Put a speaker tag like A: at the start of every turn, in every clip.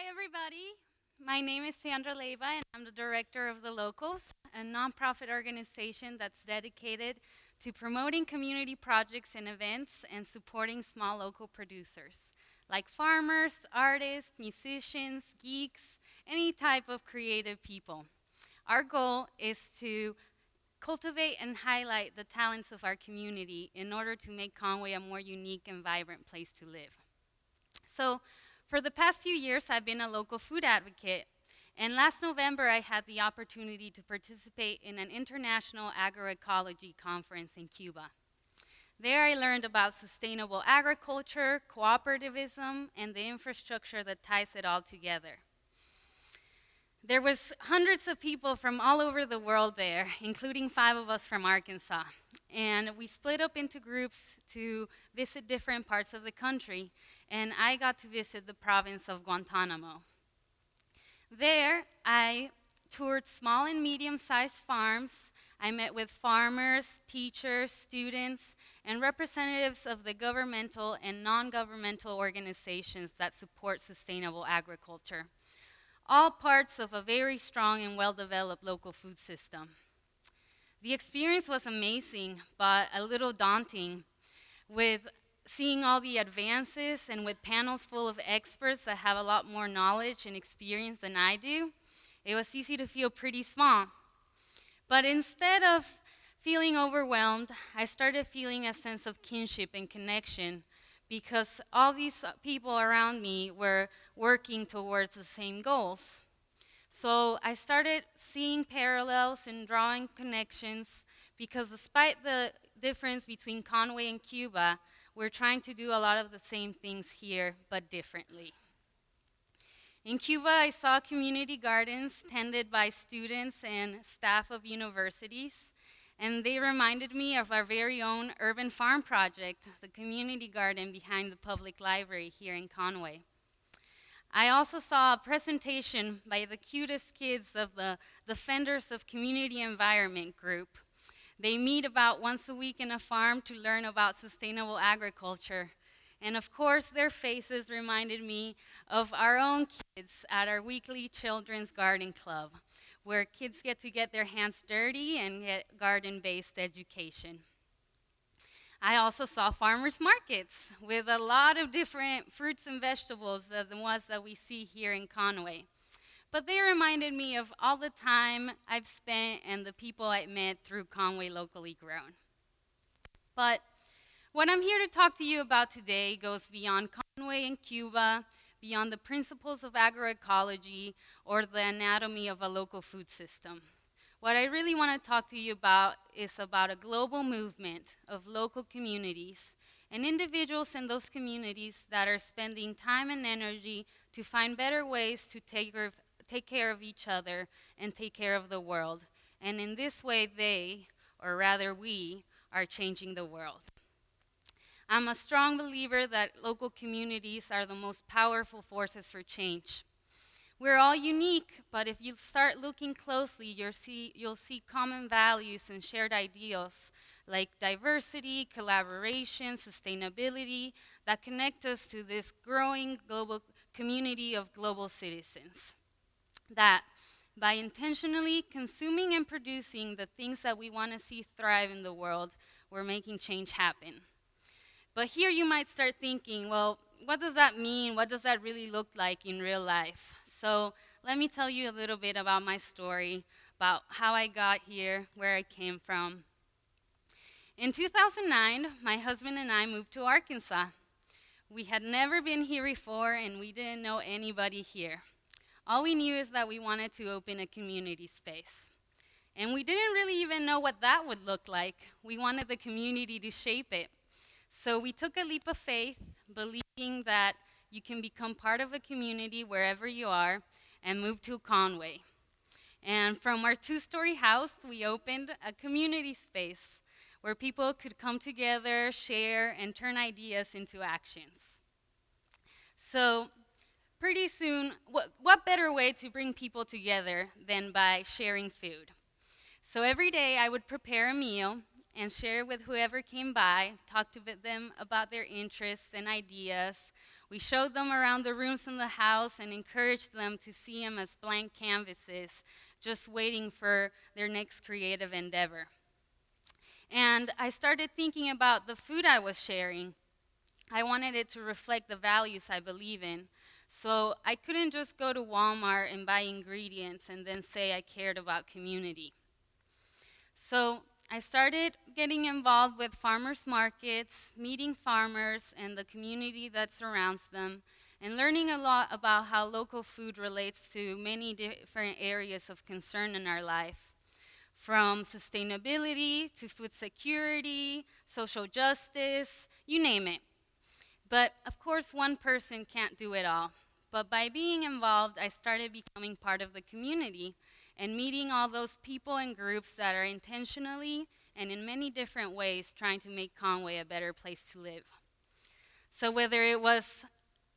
A: Hi, everybody. My name is Sandra Leyva, and I'm the director of The Locals, a nonprofit organization that's dedicated to promoting community projects and events and supporting small local producers, like farmers, artists, musicians, geeks, any type of creative people. Our goal is to cultivate and highlight the talents of our community in order to make Conway a more unique and vibrant place to live. So, for the past few years, I've been a local food advocate, and last November I had the opportunity to participate in an international agroecology conference in Cuba. There I learned about sustainable agriculture, cooperativism, and the infrastructure that ties it all together. There was hundreds of people from all over the world there, including 5 of us from Arkansas. And we split up into groups to visit different parts of the country, and I got to visit the province of Guantanamo. There, I toured small and medium-sized farms. I met with farmers, teachers, students, and representatives of the governmental and non-governmental organizations that support sustainable agriculture, all parts of a very strong and well-developed local food system. The experience was amazing, but a little daunting, with seeing all the advances and with panels full of experts that have a lot more knowledge and experience than I do. It was easy to feel pretty small. But instead of feeling overwhelmed, I started feeling a sense of kinship and connection because all these people around me were working towards the same goals. So I started seeing parallels and drawing connections because despite the difference between Conway and Cuba, we're trying to do a lot of the same things here, but differently. In Cuba, I saw community gardens tended by students and staff of universities, and they reminded me of our very own urban farm project, the community garden behind the public library here in Conway. I also saw a presentation by the cutest kids of the Defenders of Community Environment group. They meet about once a week in a farm to learn about sustainable agriculture. And of course, their faces reminded me of our own kids at our weekly children's garden club, where kids get to get their hands dirty and get garden-based education. I also saw farmers markets with a lot of different fruits and vegetables than the ones that we see here in Conway. But they reminded me of all the time I've spent and the people I met through Conway Locally Grown. But what I'm here to talk to you about today goes beyond Conway and Cuba, beyond the principles of agroecology or the anatomy of a local food system. What I really want to talk to you about is about a global movement of local communities and individuals in those communities that are spending time and energy to find better ways to take care of each other and take care of the world. And in this way, they, or rather we, are changing the world. I'm a strong believer that local communities are the most powerful forces for change. We're all unique, but if you start looking closely, you'll see common values and shared ideals like diversity, collaboration, sustainability that connect us to this growing global community of global citizens. That by intentionally consuming and producing the things that we want to see thrive in the world, we're making change happen. But here you might start thinking, well, what does that mean? What does that really look like in real life? So let me tell you a little bit about my story, about how I got here, where I came from. In 2009, my husband and I moved to Arkansas. We had never been here before, and we didn't know anybody here. All we knew is that we wanted to open a community space. And we didn't really even know what that would look like. We wanted the community to shape it. So we took a leap of faith, believing that you can become part of a community wherever you are, and move to Conway. And from our 2-story house, we opened a community space where people could come together, share, and turn ideas into actions. So pretty soon, what better way to bring people together than by sharing food? So every day I would prepare a meal and share with whoever came by, talk to them about their interests and ideas. We showed them around the rooms in the house and encouraged them to see them as blank canvases, just waiting for their next creative endeavor. And I started thinking about the food I was sharing. I wanted it to reflect the values I believe in. So I couldn't just go to Walmart and buy ingredients and then say I cared about community. So I started getting involved with farmers markets, meeting farmers and the community that surrounds them, and learning a lot about how local food relates to many different areas of concern in our life, from sustainability to food security, social justice, you name it. But of course, one person can't do it all. But by being involved, I started becoming part of the community and meeting all those people and groups that are intentionally and in many different ways trying to make Conway a better place to live. So whether it was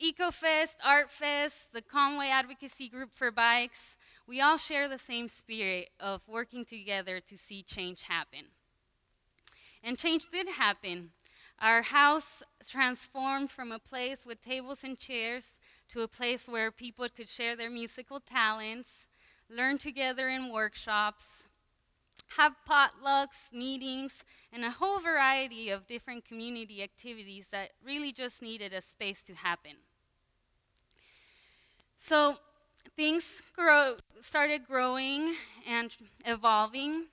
A: EcoFest, ArtFest, the Conway Advocacy Group for Bikes, we all share the same spirit of working together to see change happen. And change did happen. Our house transformed from a place with tables and chairs to a place where people could share their musical talents, learn together in workshops, have potlucks, meetings, and a whole variety of different community activities that really just needed a space to happen. So things started growing and evolving.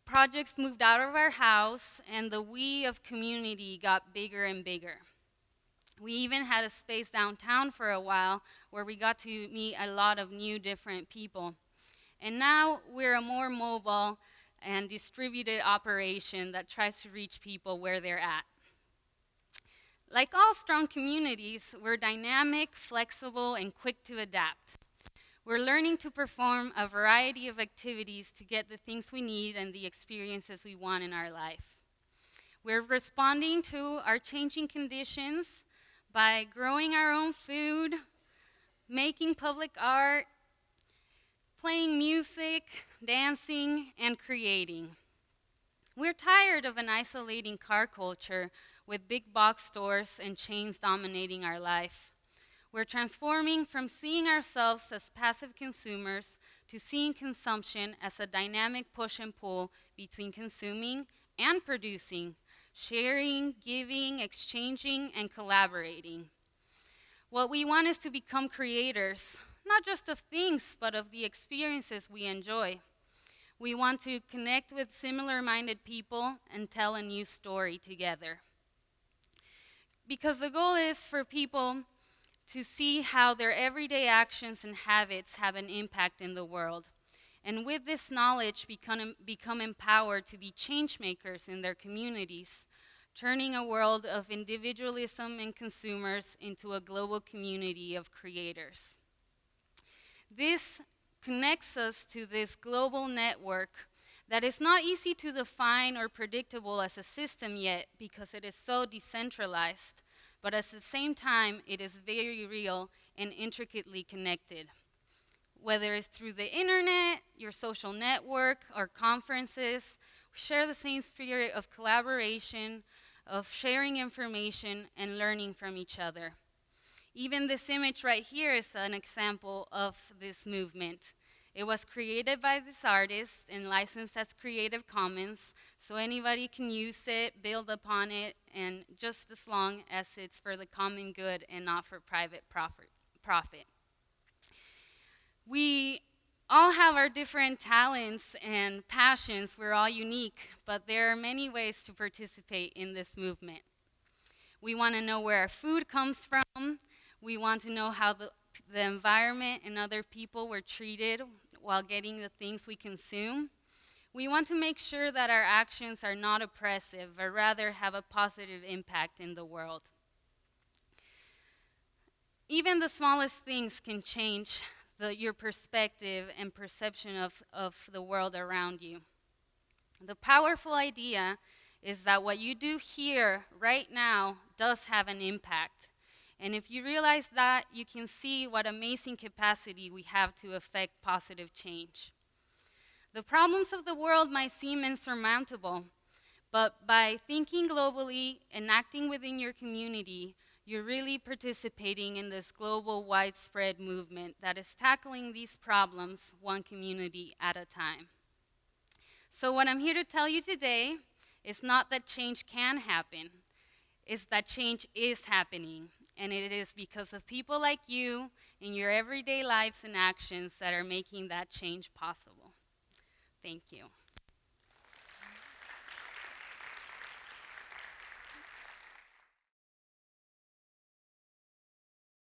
A: Projects moved out of our house, and the we of community got bigger and bigger. We even had a space downtown for a while where we got to meet a lot of new different people. And now we're a more mobile and distributed operation that tries to reach people where they're at. Like all strong communities, we're dynamic, flexible, and quick to adapt. We're learning to perform a variety of activities to get the things we need and the experiences we want in our life. We're responding to our changing conditions by growing our own food, making public art, playing music, dancing, and creating. We're tired of an isolating car culture with big box stores and chains dominating our life. We're transforming from seeing ourselves as passive consumers to seeing consumption as a dynamic push and pull between consuming and producing, sharing, giving, exchanging, and collaborating. What we want is to become creators, not just of things, but of the experiences we enjoy. We want to connect with similar-minded people and tell a new story together. Because the goal is for people to see how their everyday actions and habits have an impact in the world. And with this knowledge, become empowered to be change makers in their communities, turning a world of individualism and consumers into a global community of creators. This connects us to this global network that is not easy to define or predictable as a system yet because it is so decentralized, but at the same time, it is very real and intricately connected. Whether it's through the internet, your social network, or conferences, we share the same spirit of collaboration, of sharing information, and learning from each other. Even this image right here is an example of this movement. It was created by this artist and licensed as Creative Commons, so anybody can use it, build upon it, and just as long as it's for the common good and not for private profit. We all have our different talents and passions. We're all unique, but there are many ways to participate in this movement. We want to know where our food comes from. We want to know how the environment and other people were treated while getting the things we consume. We want to make sure that our actions are not oppressive, but rather have a positive impact in the world. Even the smallest things can change your perspective and perception of the world around you. The powerful idea is that what you do here, right now, does have an impact. And if you realize that, you can see what amazing capacity we have to affect positive change. The problems of the world might seem insurmountable, but by thinking globally and acting within your community, you're really participating in this global widespread movement that is tackling these problems one community at a time. So what I'm here to tell you today is not that change can happen, it's that change is happening. And it is because of people like you in your everyday lives and actions that are making that change possible. Thank you.